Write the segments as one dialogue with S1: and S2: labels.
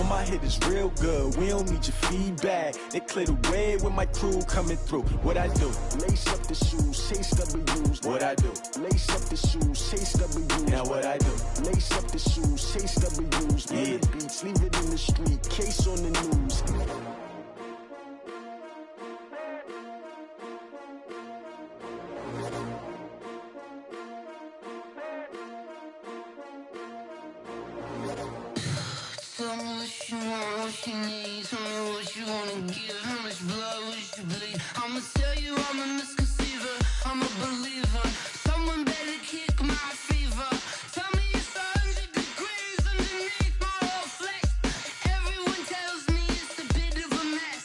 S1: my hit is real good, we don't need your feedback. They clear the way with my crew coming through. What I do? Lace up the shoes, chase W's. What I do? Lace up the shoes, chase W's. Now what I do? Lace up the shoes, chase W's. Yeah. The beats, leave it in the street, case on the news.
S2: Tell me what you want, what you need. Tell me what you wanna give. How much blood would you bleed? I'ma tell you I'm a misconceiver, I'm a believer. Someone better kick my fever. Tell me it's 100 degrees underneath my whole flesh. Everyone tells me it's a bit of a mess.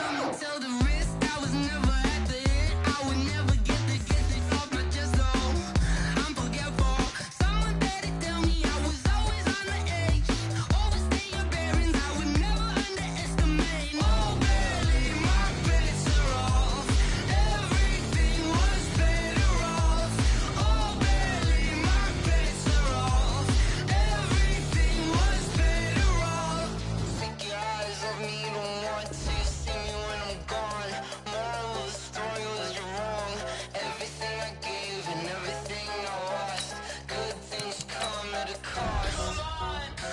S2: I'ma tell the risk I was never at the end. I would never get this off my chest though. I'm forgetful. Someone better tell me I was always on the edge. Overstay your bearings, I would never underestimate. Oh, barely, my bets are off. Everything was better off. Oh, barely, my bets are off. Everything was better off. Take your eyes off me, don't want to see me when I'm gone. Moral of the story was you're wrong. Everything I gave and everything I lost. Good things come at a cost.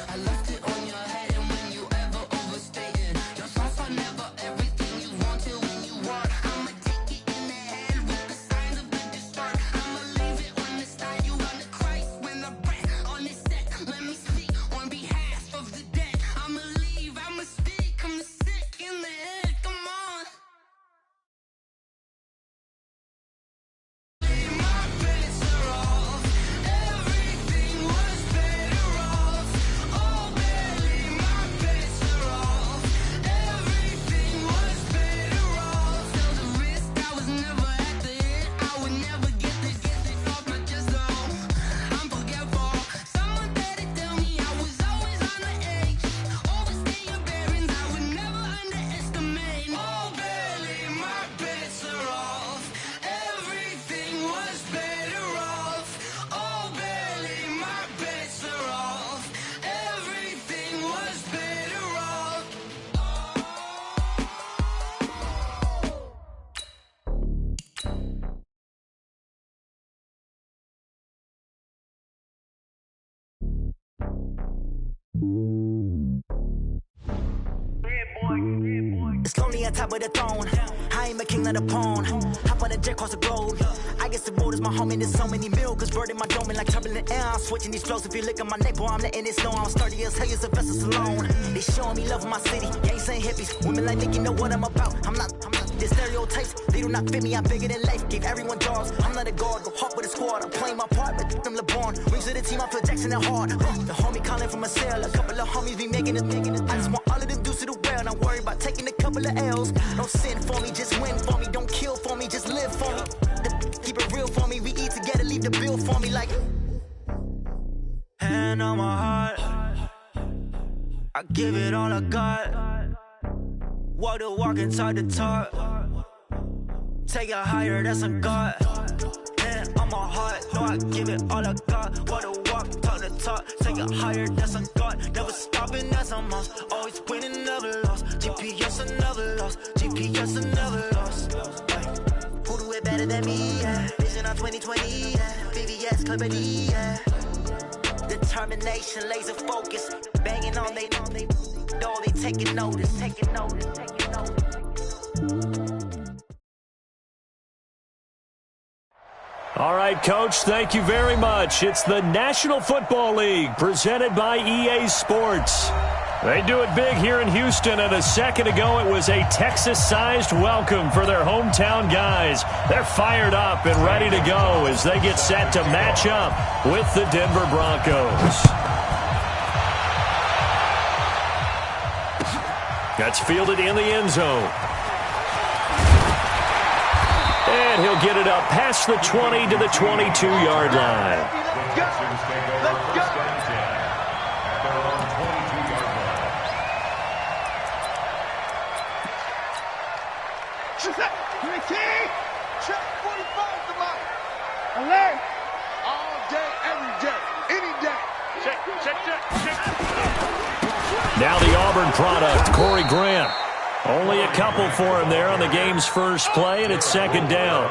S2: I left it on your head, and when you ever overstay it, your thoughts are never everything you wanted when you want. I'ma take it in the head with the signs of the distort. I'ma leave it on the side. You on the Christ when the breath on the set. Let me speak on behalf of the dead. I'ma leave, I'ma speak. I'm sick in the head. Come on. My bets are off. Everything was better off. Oh, barely, my bets are off. Everything was better off. Tell the risk I was never at the end. I would never get this off my chest though. I'm forgetful. Someone better tell me I was always on the edge. Overstay your bearings, I would never underestimate. Oh, barely, my bets are off. Everything was better off. Oh, barely, my bets are off. Everything was better off.
S3: It's lonely on top of the throne. I ain't a king of the pawn. Hop on a jet across the globe. I guess the road is my home, and there's so many miracles burning my dome. And like turbulent air, I'm switching these flows. If you look at my neck, boy, I'm letting it snow. I'm sturdy as hell, as a vessel alone. They showing me love in my city. Gang saying hippies. Women like Nick, you know what I'm about. I'm not the stereotypes. They do not fit me. I'm bigger than life. Gave everyone jaws. I'm not a guard. Go hard with a squad. I'm playing my part, but I'm LeBron. Wings of the team, I feel Jackson and hard. The homie calling from a cell. A couple of homies be making it. I just want all of them dudes to the well. Not worry about taking a couple of L's. Don't sin for me, just win for me. Don't kill for me, just live for me. Keep it real for me. We eat together, leave the bill for me like. Hand on my heart, I give it all I got. Walk the walk inside the talk. Take it higher, that's a God. Hand on my heart, no, I give it all I got. Walk the walk, talk the talk. Take it higher, that's a God. Never stopping, that's a must. Always winning, never lost. GPS, I never lost. GPS, I never lost. Who do it better than me? Yeah. Vision on 2020. Yeah. VVS, company. Yeah. Determination, laser focus. Banging on they door, they taking notice. Taking notice. Taking notice.
S4: All right, Coach, thank you very much. It's the National Football League presented by EA Sports. They do it big here in Houston, and a second ago it was a Texas-sized welcome for their hometown guys. They're fired up and ready to go as they get set to match up with the Denver Broncos. That's fielded in the end zone. And he'll get it up past the 20 to the 22-yard line.
S5: Let's go! Let's go! Check 45 to mine. Alert! All day, every day, any day. Check.
S4: Now the Auburn product, Corey Grant. Only a couple for him there on the game's first play, and it's second down.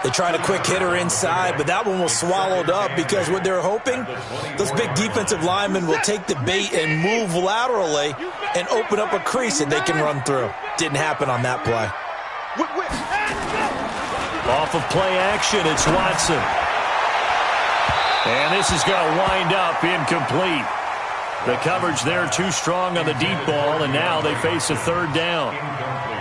S6: They tried a quick hitter inside, but that one was swallowed up because what they're hoping, those big defensive linemen will take the bait and move laterally and open up a crease that they can run through. Didn't happen on that play.
S4: Off of play action, it's Watson. And this is going to wind up incomplete. The coverage there too strong on the deep ball, and now they face a third down.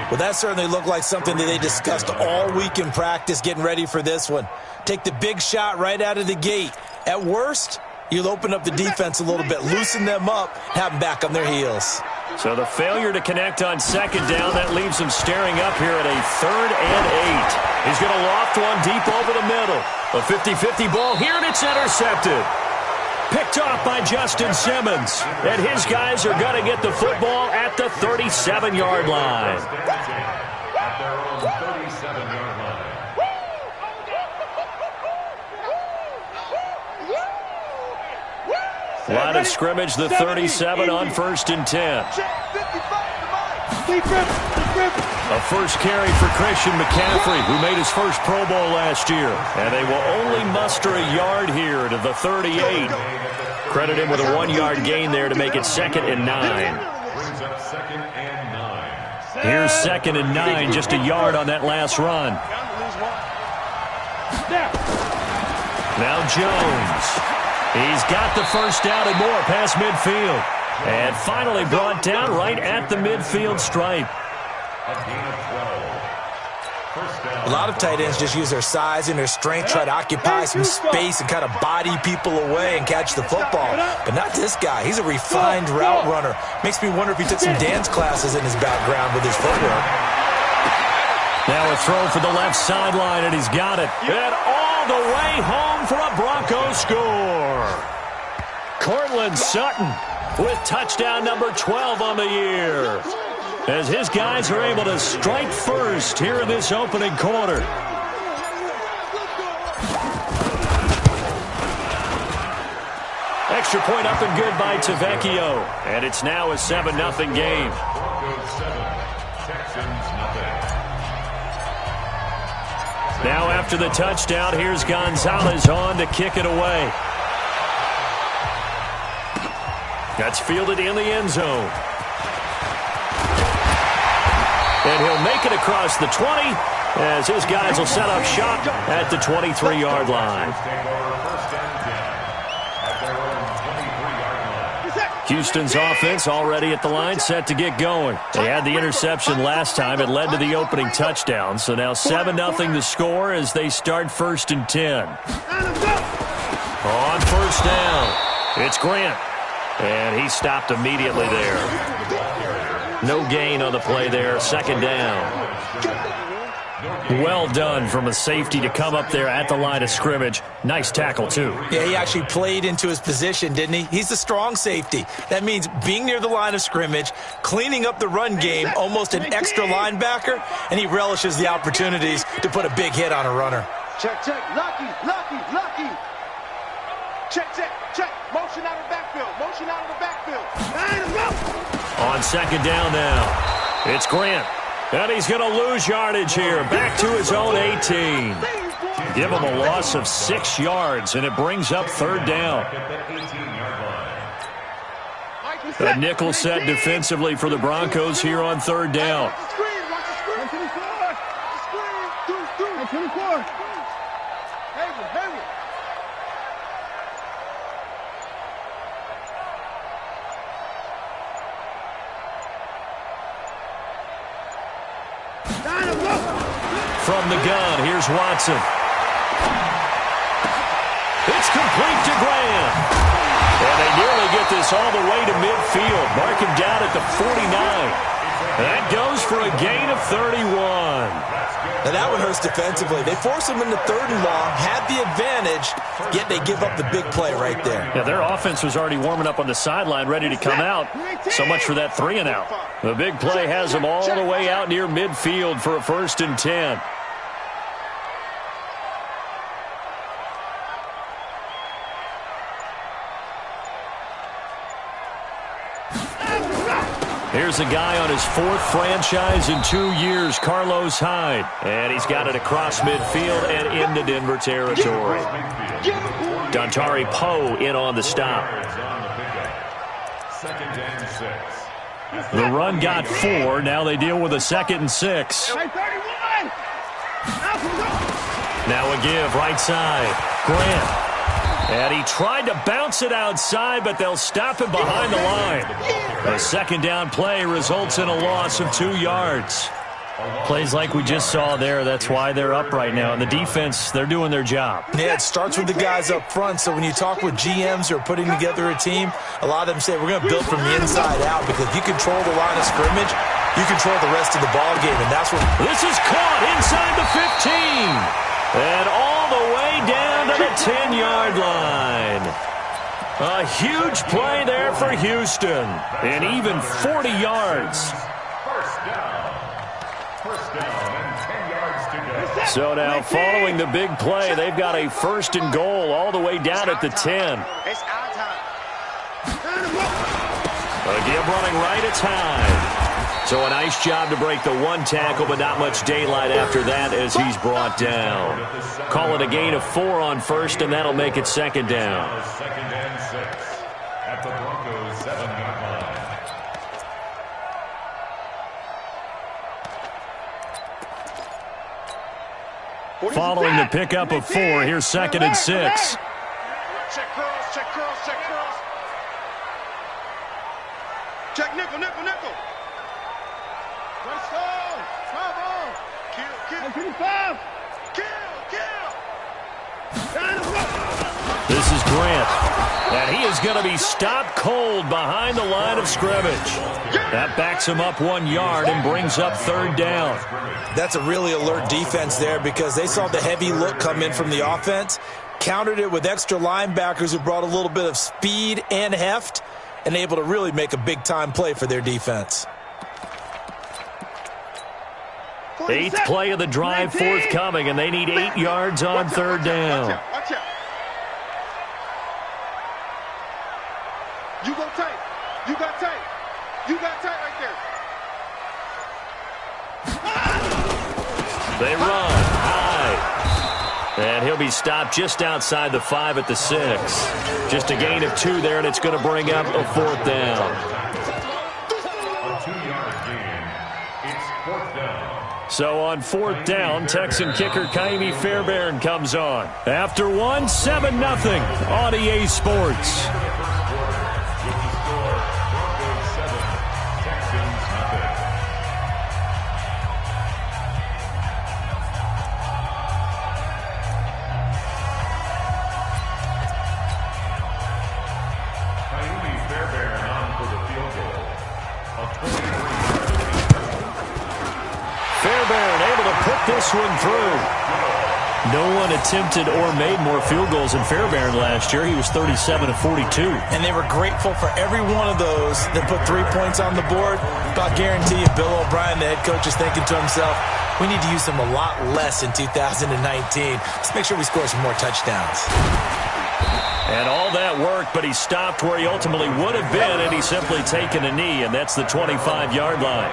S6: Well, that certainly looked like something that they discussed all week in practice getting ready for this one. Take the big shot right out of the gate. At worst, you'll open up the defense a little bit, loosen them up, have them back on their heels.
S4: So the failure to connect on second down, that leaves him staring up here at a 3rd and 8. He's going to loft one deep over the middle. A 50-50 ball here, and it's intercepted. Picked off by Justin Simmons. And his guys are going to get the football at the 37-yard line.
S7: At their own 37-yard line.
S4: Line of scrimmage, the 37 on 1st and 10. A first carry for Christian McCaffrey, who made his first Pro Bowl last year. And they will only muster a yard here to the 38. Credit him with a 1-yard gain there to make it 2nd and 9.
S7: Brings up 2nd and 9.
S4: Here's 2nd and 9, just a yard on that last run. Now Jones. He's got the first down and more past midfield. And finally brought down right at the midfield stripe.
S7: A gain of 12. First down.
S6: A lot of tight ends just use their size and their strength, try to occupy some space and kind of body people away and catch the football. But not this guy. He's a refined route runner. Makes me wonder if he took some dance classes in his background with his footwork.
S4: Now a throw for the left sideline, and he's got it. And all the way home for a Broncos score. Cortland Sutton with touchdown number 12 on the year, as his guys are able to strike first here in this opening quarter. Extra point up and good by Tavecchio. And it's now a 7-0 game.
S7: Broncos 7, Texans nothing.
S4: Now after the touchdown, here's Gonzalez on to kick it away. That's fielded in the end zone. And he'll make it across the 20 as his guys will set up shop at the 23-yard line. Houston's offense already at the line, set to get going. They had the interception last time. It led to the opening touchdown. So now 7-0 the score as they start 1st and 10. On 1st down, it's Grant. And he stopped immediately there. No gain on the play there, 2nd down. Well done from a safety to come up there at the line of scrimmage. Nice tackle, too.
S6: Yeah, he actually played into his position, didn't he? He's the strong safety. That means being near the line of scrimmage, cleaning up the run game, almost an extra linebacker, and he relishes the opportunities to put a big hit on a runner.
S5: Check, check. Lucky. Check. Motion out of the backfield.
S4: On 2nd down now, it's Grant. And he's going to lose yardage here. Back to his own 18. Give him a loss of 6 yards, and it brings up 3rd down. A nickel set defensively for the Broncos here on 3rd down. From the gun, here's Watson. It's complete to Graham. And they nearly get this all the way to midfield. Mark him down at the 49. That goes for a gain of 31.
S6: Now that one hurts defensively. They force him into 3rd and long, had the advantage, yet they give up the big play right there.
S4: Yeah, their offense was already warming up on the sideline, ready to come out. So much for that 3 and out. The big play has them all the way out near midfield for a 1st and 10. Here's a guy on his 4th franchise in 2 years, Carlos Hyde. And he's got it across midfield and into Denver territory. Dontari Poe in on the stop.
S7: Second and 6.
S4: The run got 4. Now they deal with a 2nd and 6. Now a give, right side. Grant. And he tried to bounce it outside, but they'll stop him behind the line. A 2nd down play results in a loss of 2 yards. Plays like we just saw there. That's why they're up right now. And the defense, they're doing their job.
S6: Yeah, it starts with the guys up front. So when you talk with GMs who are putting together a team, a lot of them say we're going to build from the inside out, because if you control the line of scrimmage, you control the rest of the ball game. And that's what...
S4: This is caught inside the 15. And all the way down to the 10-yard line. A huge play there for Houston. And even 40 yards.
S7: First down and 10 yards to go.
S4: So now following the big play, they've got a 1st and goal all the way down at the 10.
S5: It's our time.
S4: A give running right at time. So a nice job to break the 1 tackle, but not much daylight after that as he's brought down. Call it a gain of 4 on 1st, and that'll make it 2nd down.
S7: 2nd and 6 at the Broncos 7-yard line.
S4: Following the pickup of 4, here's 2nd and 6.
S5: Check curls, check curls, check curls. Check nickel, nickel, nickel. Let's go. Come on. Kill, kill.
S4: This is Grant. And he is going to be stopped cold behind the line of scrimmage. That backs him up 1 yard and brings up 3rd down.
S6: That's a really alert defense there, because they saw the heavy look come in from the offense, countered it with extra linebackers who brought a little bit of speed and heft, and able to really make a big-time play for their defense.
S4: 8th play of the drive forthcoming, and they need 8 yards on 3rd down.
S5: Watch out. You go tight. You got tight. You got tight right there.
S4: They run high. And he'll be stopped just outside the 5 at the 6. Just a gain of 2 there, and it's going to bring up a 4th down.
S7: A 2-yard gain. It's 4th down.
S4: So on 4th down, Texan kicker Kaimi Fairbairn comes on. After 1, 7-0 on EA Sports. Fairbairn able to put this one through. No one attempted or made more field goals than Fairbairn last year. He was 37 of 42.
S6: And they were grateful for every one of those that put 3 points on the board. But I guarantee you, Bill O'Brien, the head coach, is thinking to himself, we need to use them a lot less in 2019. Let's make sure we score some more touchdowns.
S4: And all that work, but he stopped where he ultimately would have been, and he's simply taken a knee, and that's the 25-yard line.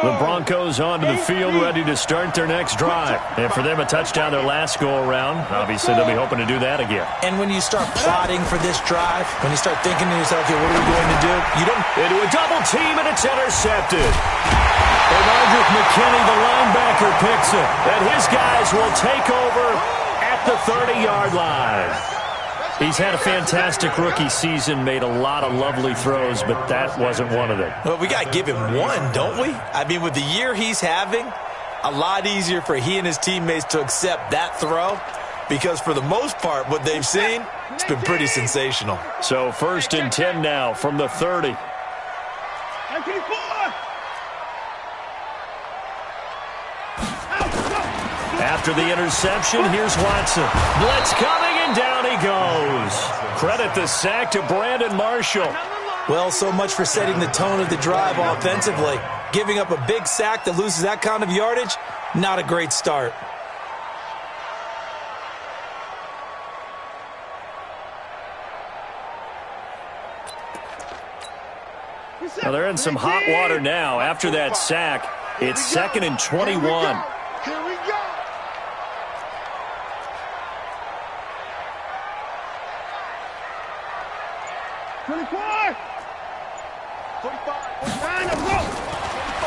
S4: The Broncos onto the field, ready to start their next drive. And for them, a touchdown their last go-around. Obviously, they'll be hoping to do that again.
S6: And when you start plotting for this drive, when you start thinking to yourself, okay, what are we going to do? You don't...
S4: Into a double team, and it's intercepted. And Audric McKinney, the linebacker, picks it. And his guys will take over at the 30-yard line. He's had a fantastic rookie season, made a lot of lovely throws, but that wasn't one of them.
S6: Well, we got to give him one, don't we? I mean, with the year he's having, a lot easier for he and his teammates to accept that throw, because for the most part, what they've seen, it's been pretty sensational.
S4: So 1st and 10 now from the 30. After the interception, here's Watson. Blitz coming, and down he goes. Credit the sack to Brandon Marshall.
S6: Well, so much for setting the tone of the drive offensively. Giving up a big sack that loses that kind of yardage, not a great start.
S4: Well, they're in some hot water now. After that sack, it's 2nd and 21.
S5: Here we go.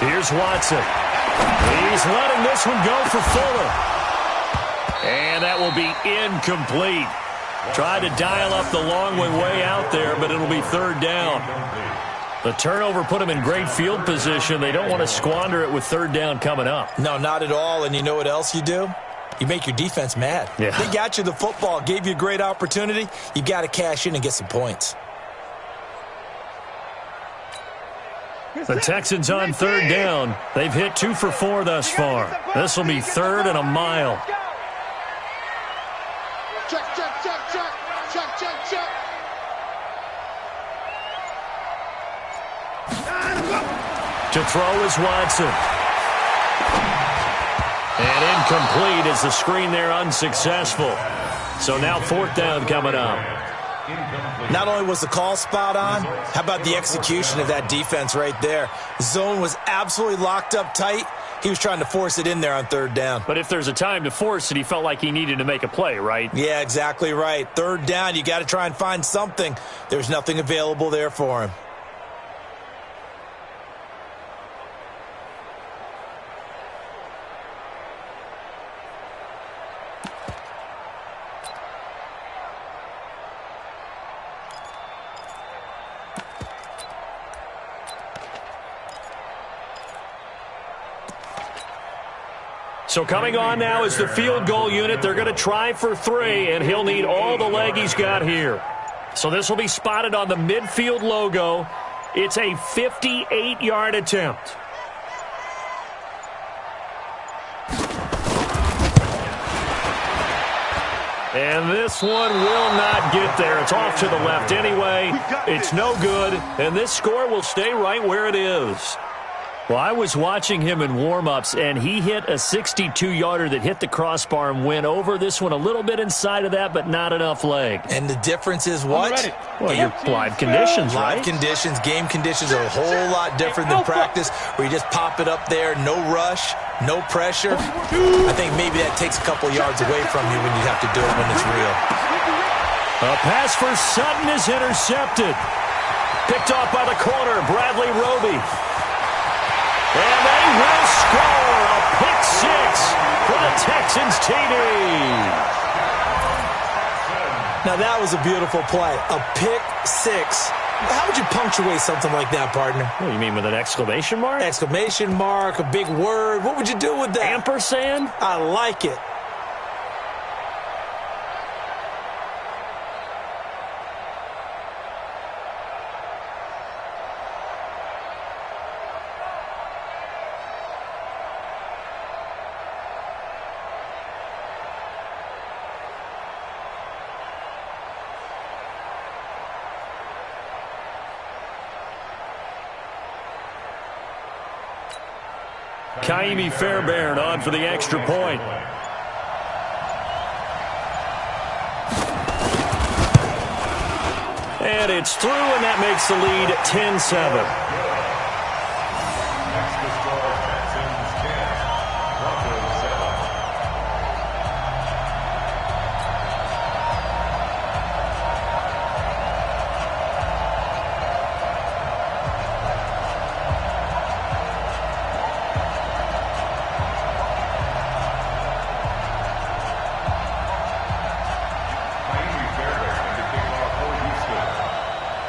S4: Here's Watson. He's letting this one go for Fuller. And that will be incomplete. Tried to dial up the long way out there, but it'll be 3rd down. The turnover put them in great field position. They don't want to squander it with 3rd down coming up.
S6: No, not at all. And you know what else you do? You make your defense mad.
S4: Yeah.
S6: They got you the football, gave you a great opportunity. You got to cash in and get some points.
S4: The Texans on 3rd down. They've hit 2 for 4 thus far. This will be 3rd and a mile.
S5: Check, check, check, check. Check, check, check.
S4: To throw is Watson. And incomplete as the screen there unsuccessful. So now 4th down coming up.
S6: Not only was the call spot on, how about the execution of that defense right there? Zone was absolutely locked up tight. He was trying to force it in there on 3rd down.
S4: But if there's a time to force it, he felt like he needed to make a play, right?
S6: Yeah, exactly right. 3rd down, you got to try and find something. There's nothing available there for him.
S4: So coming on now is the field goal unit. They're going to try for 3, and he'll need all the leg he's got here. So this will be spotted on the midfield logo. It's a 58-yard attempt. And this one will not get there. It's off to the left anyway. It's no good, and this score will stay right where it is. Well, I was watching him in warm-ups, and he hit a 62-yarder that hit the crossbar and went over. This one a little bit inside of that, but not enough leg.
S6: And the difference is what?
S4: Well, your live conditions, right?
S6: Live conditions, game conditions are a whole lot different than practice, where you just pop it up there, no rush, no pressure. I think maybe that takes a couple yards away from you when you have to do it when it's real.
S4: A pass for Sutton is intercepted. Picked off by the corner, Bradley Roby. And they will score a pick 6 for the Texans TD.
S6: Now that was a beautiful play, a pick 6. How would you punctuate something like that, partner?
S4: What do you mean, with an exclamation mark?
S6: Exclamation mark, a big word. What would you do with that?
S4: Ampersand?
S6: I like it.
S4: Kaimi Fairbairn on for the extra point. And it's through, and that makes the lead 10-7.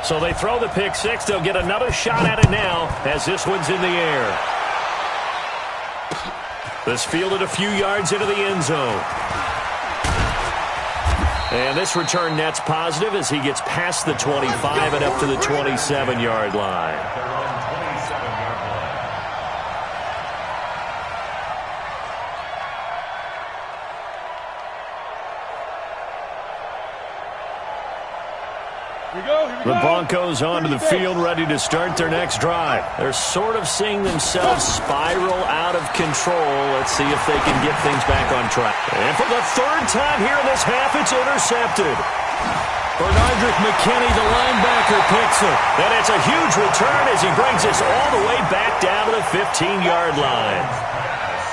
S4: So they throw the pick 6. They'll get another shot at it now as this one's in the air. This fielded a few yards into the end zone. And this return net's positive as he gets past the 25 and up to the 27-yard line. The Broncos onto the field, ready to start their next drive. They're sort of seeing themselves spiral out of control. Let's see if they can get things back on track. And for the 3rd time here in this half, it's intercepted. Bernardrick McKinney, the linebacker, picks it. And it's a huge return as he brings us all the way back down to the 15-yard line.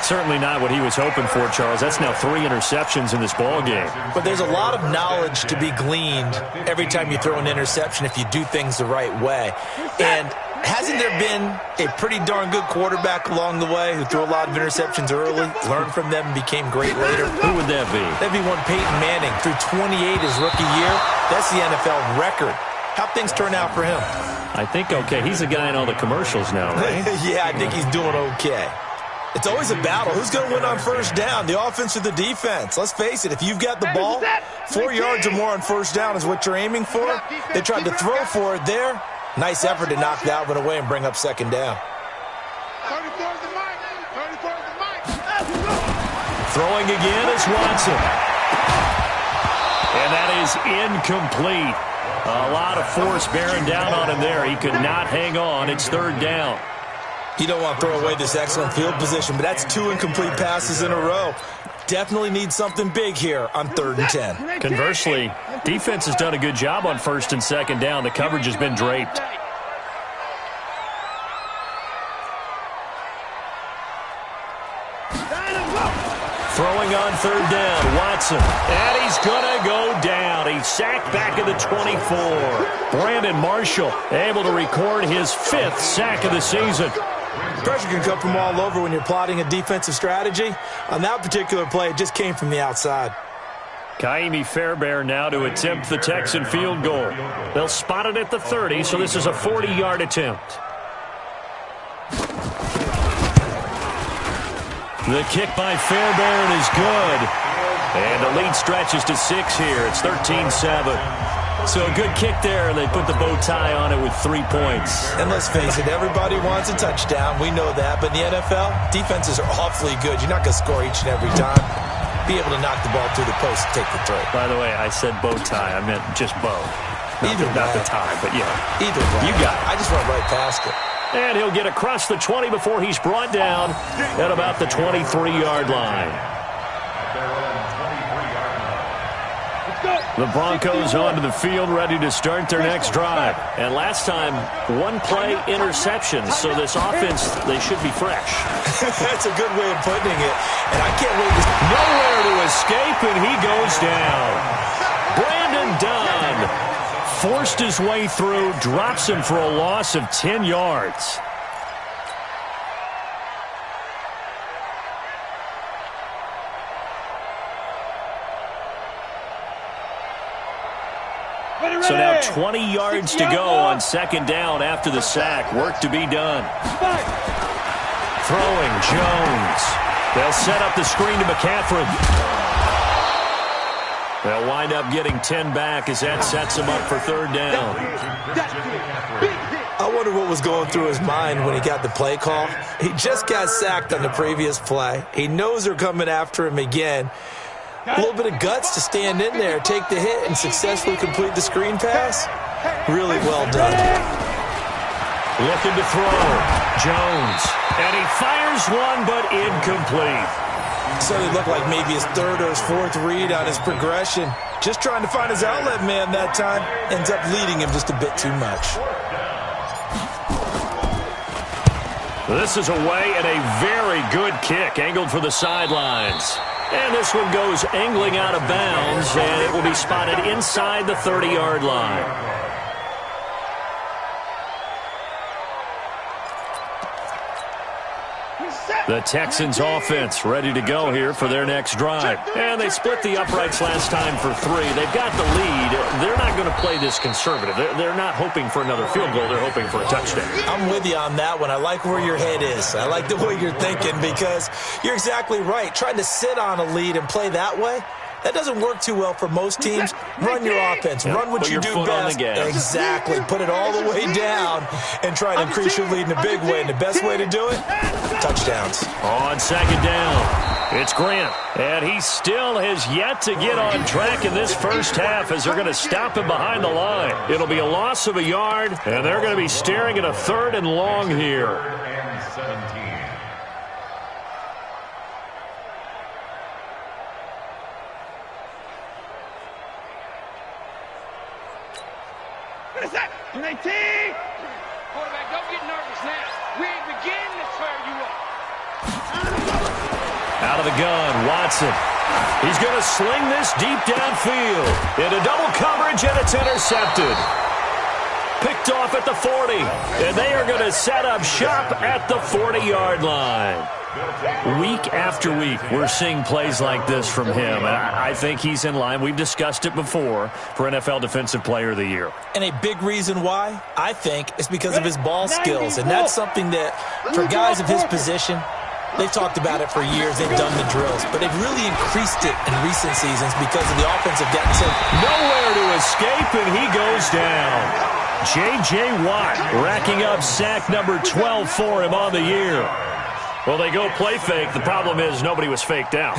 S4: Certainly not what he was hoping for, Charles. That's now 3 interceptions in this ball game.
S6: But there's a lot of knowledge to be gleaned every time you throw an interception if you do things the right way. And hasn't there been a pretty darn good quarterback along the way who threw a lot of interceptions early, learned from them, and became great later?
S4: Who would that be?
S6: That'd be one Peyton Manning. Threw 28 his rookie year. That's the NFL record. How'd things turn out for him?
S4: I think okay. He's a guy in all the commercials now, right?
S6: Yeah, I think he's doing okay. It's always a battle. Who's going to win on first down, the offense or the defense? Let's face it, if you've got the ball, 4 yards or more on first down is what you're aiming for. They tried to throw for it there. Nice effort to knock that one away and bring up second down.
S4: Throwing again is Watson. And that is incomplete. A lot of force bearing down on him there. He could not hang on. It's third down.
S6: You don't want to throw away this excellent field position, but that's 2 incomplete passes in a row. Definitely need something big here on 3rd and 10.
S4: Conversely, defense has done a good job on 1st and 2nd down. The coverage has been draped. Throwing on 3rd down, Watson. And he's going to go down. He's sacked back at the 24. Brandon Marshall able to record his 5th sack of the season.
S6: Pressure can come from all over when you're plotting a defensive strategy. On that particular play, it just came from the outside.
S4: Kaimi Fairbairn now to attempt the Texan field goal. They'll spot it at the 30, so this is a 40-yard attempt. The kick by Fairbairn is good. And the lead stretches to 6 here. It's 13-7. So a good kick there, and they put the bow tie on it with 3 points.
S6: And let's face it, everybody wants a touchdown. We know that. But in the NFL, defenses are awfully good. You're not going to score each and every time. Be able to knock the ball through the post and take the throw.
S4: By the way, I said bow tie. I meant just bow. Not the tie, but yeah.
S6: Either way.
S4: You got it.
S6: I just went right past it.
S4: And he'll get across the 20 before he's brought down at about the 23-yard line. The Broncos onto the field, ready to start their next drive. And last time, 1-play interception. So this offense, they should be fresh.
S6: That's a good way of putting it. And I can't wait to...
S4: Nowhere to escape, and he goes down. Brandon Dunn forced his way through, drops him for a loss of 10 yards. So now 20 yards to go on 2nd down after the sack. Work to be done. Throwing, Jones. They'll set up the screen to McCaffrey. They'll wind up getting 10 back as that sets him up for 3rd down.
S6: I wonder what was going through his mind when he got the play call. He just got sacked on the previous play. He knows they're coming after him again. A little bit of guts to stand in there, take the hit, and successfully complete the screen pass. Really well done.
S4: Looking to throw. Jones. And he fires one, but incomplete.
S6: So it looked like maybe his 3rd or his 4th read on his progression. Just trying to find his outlet man that time. Ends up leading him just a bit too much.
S4: This is away and a very good kick, angled for the sidelines. And this one goes angling out of bounds, and it will be spotted inside the 30-yard line. The Texans offense ready to go here for their next drive. And they split the uprights last time for 3. They've got the lead. They're not going to play this conservative. They're not hoping for another field goal. They're hoping for a touchdown.
S6: I'm with you on that one. I like where your head is. I like the way you're thinking because you're exactly right. Trying to sit on a lead and play that way, that doesn't work too well for most teams. Run your offense. Run what you do best. Exactly. Put it all the way down and try to increase your lead in a big way. And the best way to do it, touchdowns.
S4: On 2nd down, it's Grant. And he still has yet to get on track in this first half as they're going to stop him behind the line. It'll be a loss of a yard, and they're going to be staring at a 3rd and long here.
S7: And 17.
S5: is that? 19.
S8: Quarterback, don't get nervous now. We ain't beginning to tear you up.
S4: Out of the gun, Watson. He's going to sling this deep downfield. Into double coverage, and it's intercepted. Picked off at the 40. And they are going to set up shop at the 40-yard line. Week after week, we're seeing plays like this from him. And I think he's in line. We've discussed it before for NFL Defensive Player of the Year.
S6: And a big reason why, I think, is because of his ball skills. And that's something that, for guys of his position, they've talked about it for years. They've done the drills. But they've really increased it in recent seasons because of the offense have gotten so...
S4: Nowhere to escape, and he goes down. J.J. Watt racking up sack number 12 for him on the year. Well, they go play fake. The problem is nobody was faked out.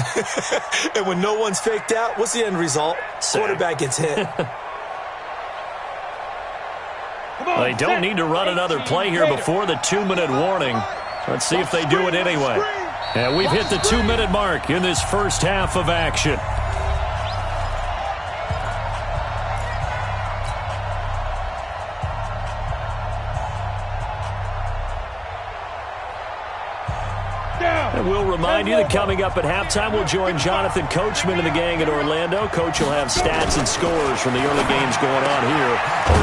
S6: And when no one's faked out, what's the end result? Quarterback gets hit.
S4: They don't need to run another play here before the 2-minute warning. Let's see if they do it anyway. And we've hit the 2-minute mark in this first half of action. And we'll remind you that coming up at halftime, we'll join Jonathan Coachman and the gang in Orlando. Coach will have stats and scores from the early games going on here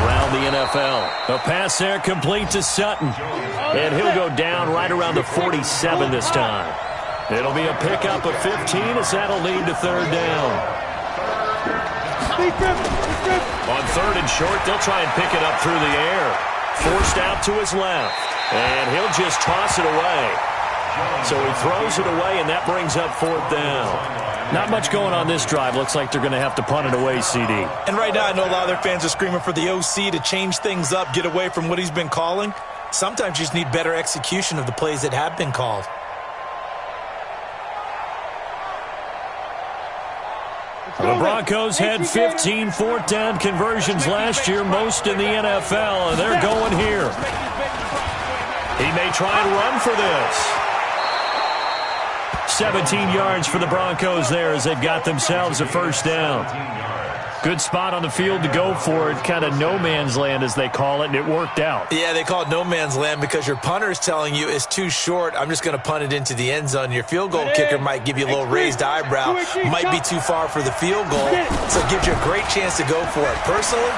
S4: around the NFL. A pass there complete to Sutton. And he'll go down right around the 47 this time. It'll be a pickup of 15 as that'll lead to third down. On third and short, they'll try and pick it up through the air. Forced out to his left. And he'll just toss it away. So he throws it away, and that brings up fourth down. Not much going on this drive. Looks like they're going to have to punt it away, CD.
S6: And right now, I know a lot of their fans are screaming for the OC to change things up, get away from what he's been calling. Sometimes you just need better execution of the plays that have been called.
S4: The Broncos had 15 fourth down conversions last year, most in the NFL, and they're going here. He may try and run for this. 17 yards for the Broncos there as they've got themselves a first down. Good spot on the field to go for it. Kind of no man's land, as they call it, and it worked out.
S6: Yeah, they call it no man's land because your punter is telling you it's too short. I'm just going to punt it into the end zone. Your field goal kicker might give you a little raised eyebrow. Might be too far for the field goal, so it gives you a great chance to go for it. Personally,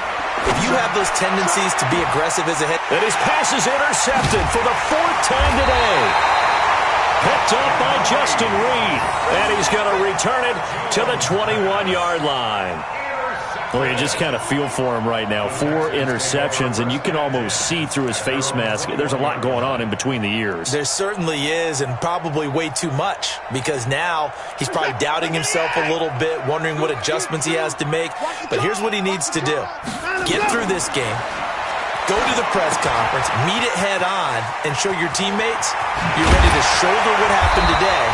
S6: if you have those tendencies to be aggressive as a head...
S4: And his pass is intercepted for the fourth time today. Picked up by Justin Reed. And he's going to return it to the 21-yard line. Well, you just kind of feel for him right now. 4 interceptions, and you can almost see through his face mask. There's a lot going on in between the ears.
S6: There certainly is, and probably way too much, because now he's probably doubting himself a little bit, wondering what adjustments he has to make. But here's what he needs to do. Get through this game. Go to the press conference, meet it head on, and show your teammates you're ready to shoulder what happened today,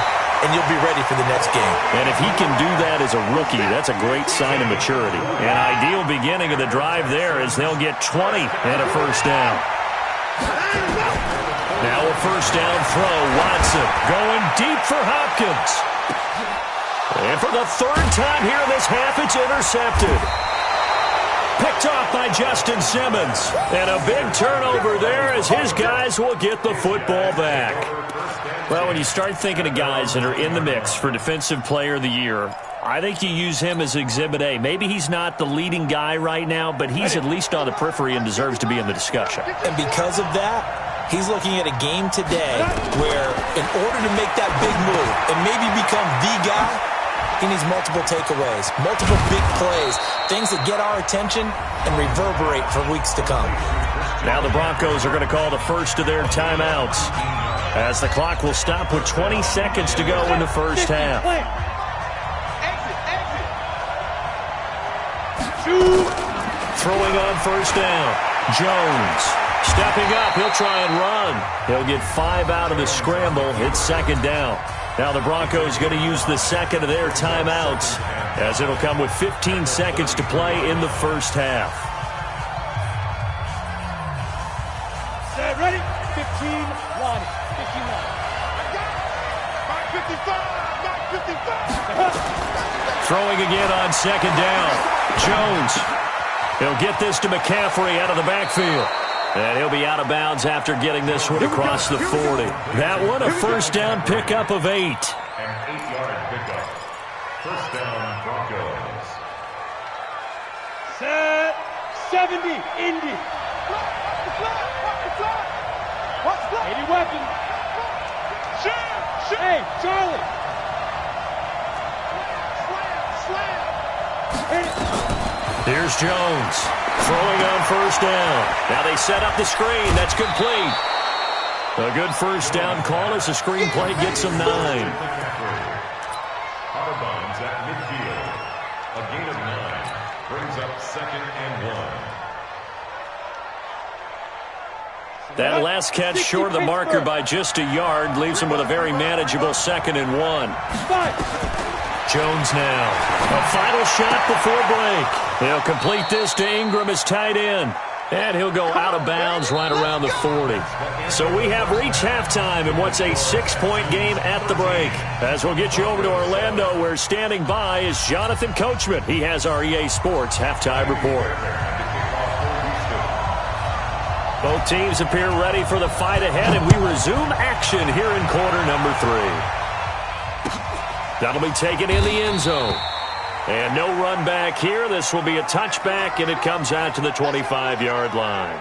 S6: and you'll be ready for the next game.
S4: And if he can do that as a rookie, that's a great sign of maturity. An ideal beginning of the drive there as they'll get 20 and a first down. Now a first down throw. Watson going deep for Hopkins. And for the third time here in this half, it's intercepted. Picked off by Justin Simmons. And a big turnover there as his guys will get the football back. Well, when you start thinking of guys that are in the mix for Defensive Player of the Year, I think you use him as Exhibit A. Maybe he's not the leading guy right now, but he's at least on the periphery and deserves to be in the discussion.
S6: And because of that, he's looking at a game today where in order to make that big move and maybe become the guy, he needs multiple takeaways, multiple big plays, things that get our attention and reverberate for weeks to come.
S4: Now the Broncos are going to call the first of their timeouts as the clock will stop with 20 seconds to go in the first half. Throwing on first down. Jones stepping up. He'll try and run. He'll get 5 out of the scramble. It's second down. Now the Broncos going to use the second of their timeouts as it'll come with 15 seconds to play in the first half.
S5: Set, ready? 15-1. 55.
S4: Throwing again on second down. Jones He'll get this to McCaffrey out of the backfield. And he'll be out of bounds after getting this one across the 40. That one, a first down pickup of 8.
S7: An 8-yard pickup. First down, Broncos.
S5: Set. 70. Indy. Watch the 80 weapon. Shoot. Hey, Charlie. Slam.
S4: Here's Jones. Throwing on first down. Now they set up the screen. That's complete. A good first down call as the screenplay gets them 9.
S7: Out of bounds at midfield. A gain of 9 brings up 2nd and 1.
S4: That last catch short of the marker by just a yard leaves him with a very manageable 2nd and 1. Jones now. A final shot before break. He'll complete this to Ingram as tight end. And he'll go out of bounds right around the 40. So we have reached halftime in what's a 6-point game at the break. As we'll get you over to Orlando, where standing by is Jonathan Coachman. He has our EA Sports halftime report. Both teams appear ready for the fight ahead, and we resume action here in quarter number 3. That'll be taken in the end zone. And no run back here. This will be a touchback, and it comes out to the 25-yard line.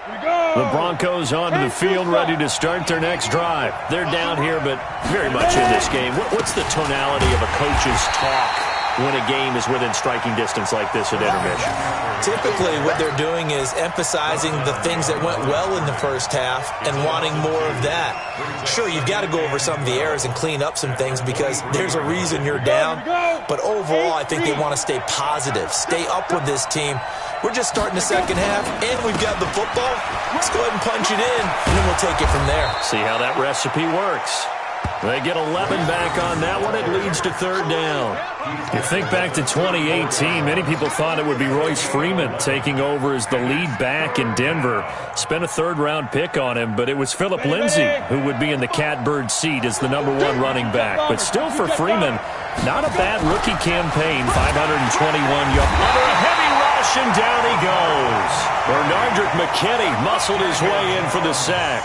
S4: The Broncos onto the field, ready to start their next drive. They're down here, but very much in this game. What's the tonality of a coach's talk when a game is within striking distance like this at intermission?
S6: Typically, what they're doing is emphasizing the things that went well in the first half and wanting more of that. Sure, you've got to go over some of the errors and clean up some things because there's a reason you're down. But overall, I think they want to stay positive, stay up with this team. We're just starting the second half, and we've got the football. Let's go ahead and punch it in, and then we'll take it from there.
S4: See how that recipe works. They get 11 back on that one. It leads to third down. You think back to 2018, many people thought it would be Royce Freeman taking over as the lead back in Denver. Spent a third-round pick on him, but it was Phillip Lindsay who would be in the catbird seat as the #1 running back. But still for Freeman, not a bad rookie campaign. 521 yards. Under a heavy rush, and down he goes. Bernardrick McKinney muscled his way in for the sack.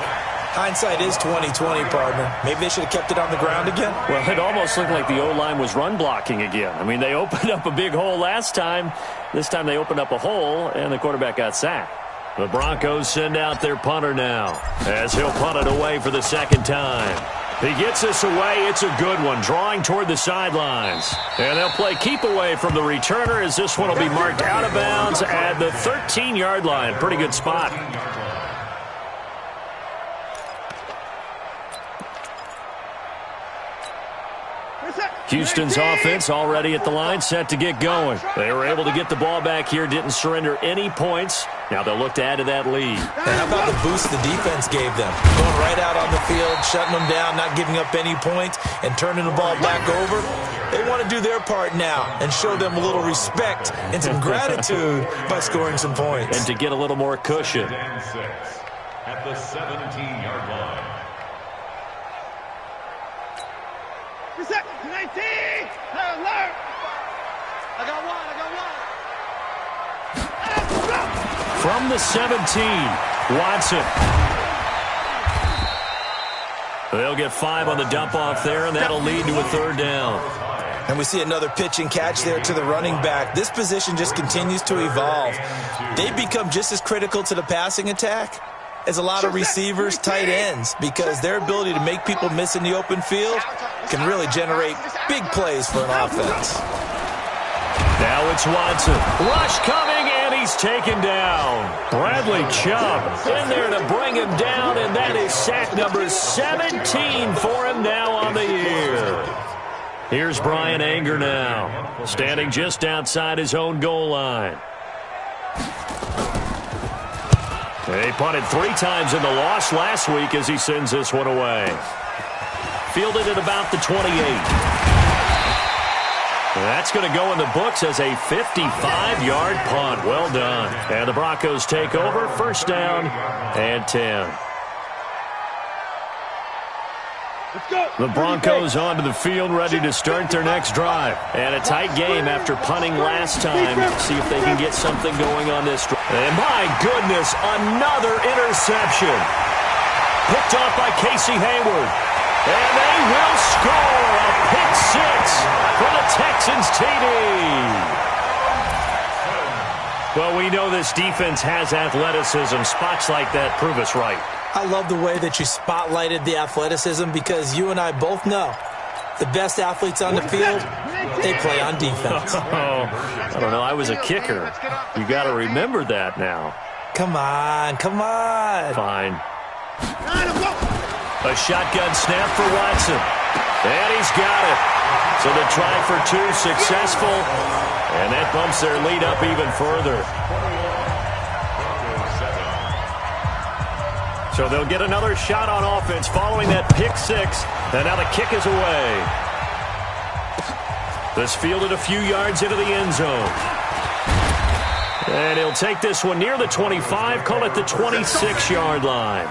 S6: Hindsight is 20/20, partner. Maybe they should have kept it on the ground again.
S4: Well, it almost looked like the O-line was run blocking again. I mean, they opened up a big hole last time. This time they opened up a hole, and the quarterback got sacked. The Broncos send out their punter now, as he'll punt it away for the second time. He gets this away. It's a good one, drawing toward the sidelines. And they'll play keep away from the returner, as this one will be marked out of bounds at the 13-yard line. Pretty good spot. Houston's offense already at the line, set to get going. They were able to get the ball back here, didn't surrender any points. Now they'll look to add to that lead.
S6: And how about the boost the defense gave them? Going right out on the field, shutting them down, not giving up any points, and turning the ball back over. They want to do their part now and show them a little respect and some gratitude by scoring some points.
S4: And to get a little more cushion.
S7: At the 17-yard line.
S5: 19! Alert! I got one.
S4: From the 17, Watson. They'll get 5 on the dump-off there, and that'll lead to a third down.
S6: And we see another pitch and catch there to the running back. This position just continues to evolve. They've become just as critical to the passing attack as a lot of receivers, tight ends, because their ability to make people miss in the open field can really generate big plays for an offense.
S4: Now it's Watson. Rush coming, and he's taken down. Bradley Chubb in there to bring him down, and that is sack number 17 for him now on the year. Here's Brian Anger now, standing just outside his own goal line. They punted 3 times in the loss last week as he sends this one away. Fielded at about the 28. That's going to go in the books as a 55-yard punt. Well done. And the Broncos take over. First down and 10. The Broncos onto the field, ready to start their next drive. And a tight game after punting last time. See if they can get something going on this drive. And my goodness, another interception. Picked off by Casey Hayward. And they will score a pick 6 for the Texans TD. Well, we know this defense has athleticism. Spots like that prove us right.
S6: I love the way that you spotlighted the athleticism because you and I both know the best athletes on the field, they play on defense.
S4: I don't know. I was a kicker. You got to remember that now.
S6: Come on, come on.
S4: Fine. A shotgun snap for Watson. And he's got it. So the try for 2 successful. And that bumps their lead up even further. So they'll get another shot on offense following that pick 6. And now the kick is away. This fielded a few yards into the end zone. And he'll take this one near the 25, call it the 26-yard line.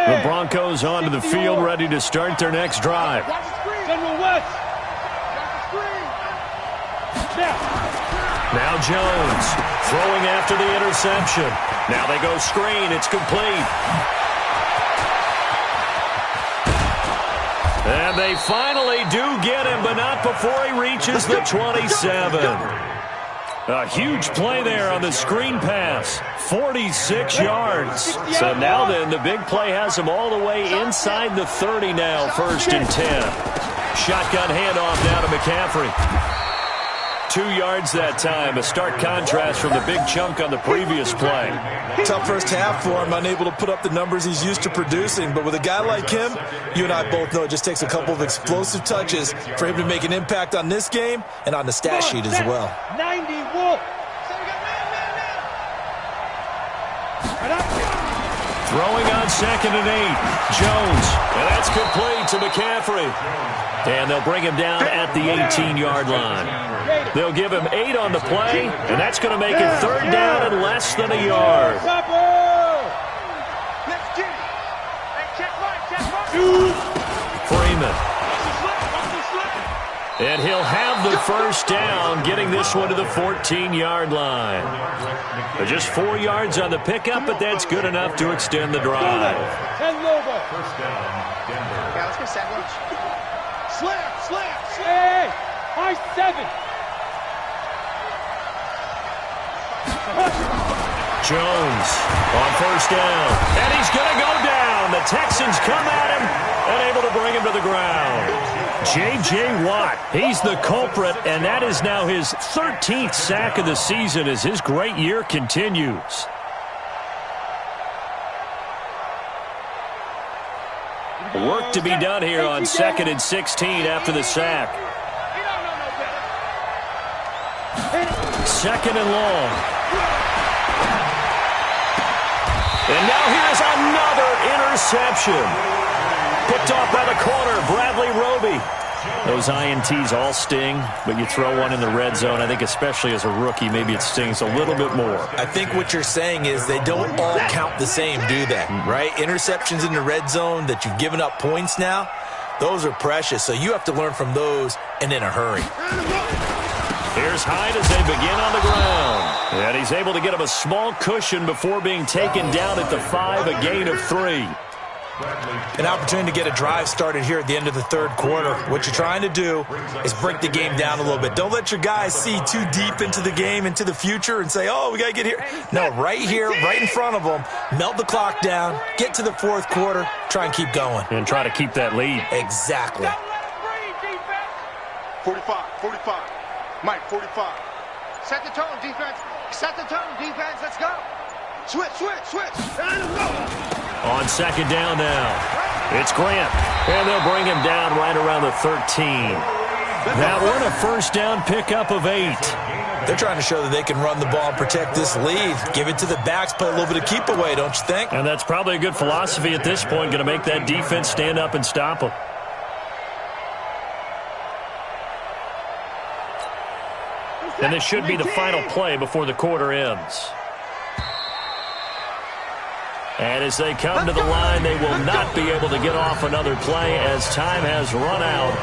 S4: The Broncos onto the field, ready to start their next drive. Now Jones throwing after the interception. Now they go screen. It's complete. And they finally do get him, but not before he reaches the 27. A huge play there on the screen pass. 46 yards. So now then, the big play has him all the way inside the 30 now, 1st and 10. Shotgun handoff now to McCaffrey. 2 yards that time. A stark contrast from the big chunk on the previous play.
S6: Tough first half for him, unable to put up the numbers he's used to producing. But with a guy like him, you and I both know it just takes a couple of explosive touches for him to make an impact on this game and on the stat sheet as well.
S5: 90 Wolf.
S4: Throwing on 2nd and 8. Jones. And that's complete to McCaffrey. And they'll bring him down at the 18-yard line. They'll give him 8 on the play, and that's going to make it 3rd down and less than a yard. Freeman. And he'll have the first down, getting this one to the 14-yard line. But just 4 yards on the pickup, but that's good enough to extend the drive.
S7: First down, Denver.
S8: Yeah, let's go sandwich.
S5: Slam. Hey, high 7.
S4: Jones on 1st down. And he's going to go down. The Texans come at him and able to bring him to the ground. J.J. Watt, he's the culprit, and that is now his 13th sack of the season as his great year continues. Work to be done here on 2nd and 16 after the sack. 2nd and long. And now here's another interception. Picked off by the corner, Bradley Roby. Those INTs all sting, but you throw one in the red zone, I think especially as a rookie, maybe it stings a little bit more.
S6: I think what you're saying is they don't all count the same, do they? Right? Interceptions in the red zone that you've given up points now, those are precious. So you have to learn from those and in a hurry.
S4: Here's Hyde as they begin on the ground. And he's able to get him a small cushion before being taken down at the 5, a gain of 3.
S6: An opportunity to get a drive started here at the end of the 3rd quarter. What you're trying to do is break the game down a little bit. Don't let your guys see too deep into the game, into the future, and say, oh, we got to get here. No, right here, right in front of them, melt the clock down, get to the 4th quarter, try and keep going.
S4: And try to keep that lead.
S6: Exactly.
S5: 45. Mike, 45.
S8: Set the tone, defense. Set the tone, defense. Let's go.
S5: Switch.
S4: On 2nd down now, it's Grant, and they'll bring him down right around the 13. That one a 1st down pickup of 8.
S6: They're trying to show that they can run the ball and protect this lead. Give it to the backs, play a little bit of keep away, don't you think?
S4: And that's probably a good philosophy at this point, going to make that defense stand up and stop them. And this should be the final play before the quarter ends. And as they come to the line, they will not be able to get off another play as time has run out